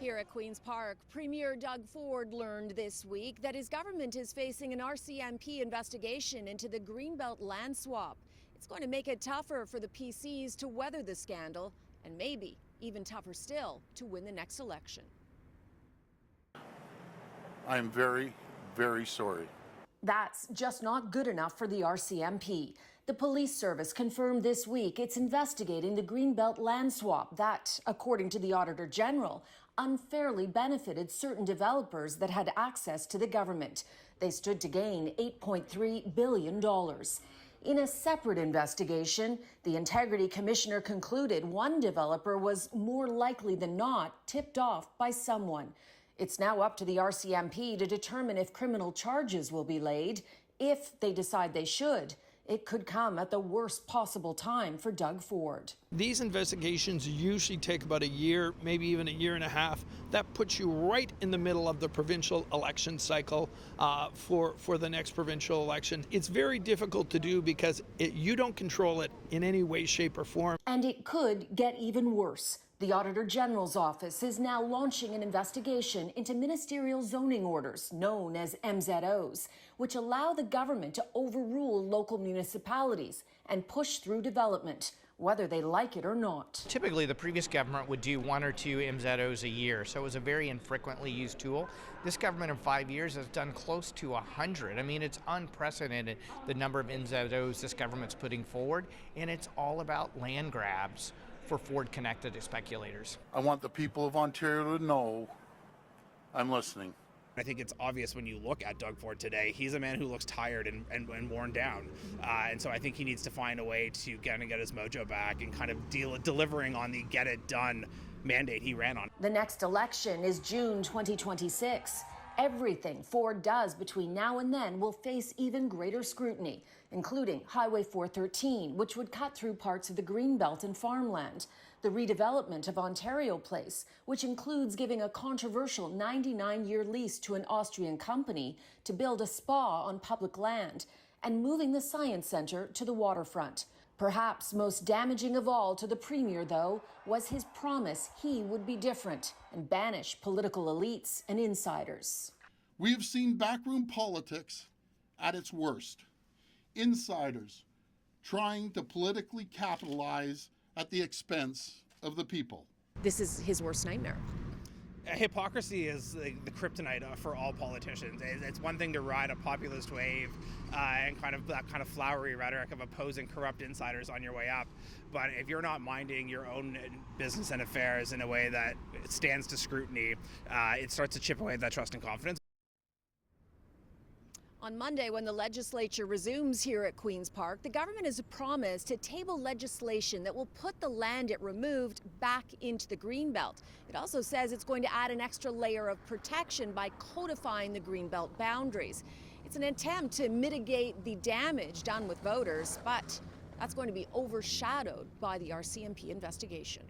Here at Queen's Park, Premier Doug Ford learned this week that his government is facing an RCMP investigation into the Greenbelt land swap. It's going to make it tougher for the PCs to weather the scandal, and maybe even tougher still to win the next election. I'm very, very sorry. That's just not good enough for the RCMP. The police service confirmed this week it's investigating the Greenbelt land swap that, according to the Auditor General, unfairly benefited certain developers that had access to the government. They stood to gain $8.3 billion. In a separate investigation, the Integrity Commissioner concluded one developer was more likely than not tipped off by someone. It's now up to the RCMP to determine if criminal charges will be laid. If they decide they should, it could come at the worst possible time for Doug Ford. These investigations usually take about a year, maybe even a year and a half. That puts you right in the middle of the provincial election cycle for the next provincial election. It's very difficult to do because you don't control it in any way, shape, or form. And it could get even worse. The Auditor General's office is now launching an investigation into ministerial zoning orders, known as MZOs, which allow the government to overrule local municipalities and push through development, whether they like it or not. Typically, the previous government would do 1 or 2 MZOs a year, so it was a very infrequently used tool. This government in 5 years has done close to 100. I mean, it's unprecedented, the number of MZOs this government's putting forward, and it's all about land grabs for Ford-connected speculators. I want the people of Ontario to know I'm listening. I think it's obvious when you look at Doug Ford today, he's a man who looks tired and worn down. And so I think he needs to find a way to kind of get his mojo back and kind of delivering on the get it done mandate he ran on. The next election is June 2026. Everything Ford does between now and then will face even greater scrutiny, including Highway 413, which would cut through parts of the Greenbelt and farmland, the redevelopment of Ontario Place, which includes giving a controversial 99-year lease to an Austrian company to build a spa on public land, and moving the Science Centre to the waterfront. Perhaps most damaging of all to the Premier, though, was his promise he would be different and banish political elites and insiders. We have seen backroom politics at its worst. Insiders trying to politically capitalize at the expense of the people. This is his worst nightmare. Hypocrisy is the kryptonite for all politicians. It's one thing to ride a populist wave and kind of that kind of flowery rhetoric of opposing corrupt insiders on your way up. But if you're not minding your own business and affairs in a way that stands to scrutiny, it starts to chip away at that trust and confidence. On Monday, when the legislature resumes here at Queen's Park, the government has promised to table legislation that will put the land it removed back into the Greenbelt. It also says it's going to add an extra layer of protection by codifying the Greenbelt boundaries. It's an attempt to mitigate the damage done with voters, but that's going to be overshadowed by the RCMP investigation.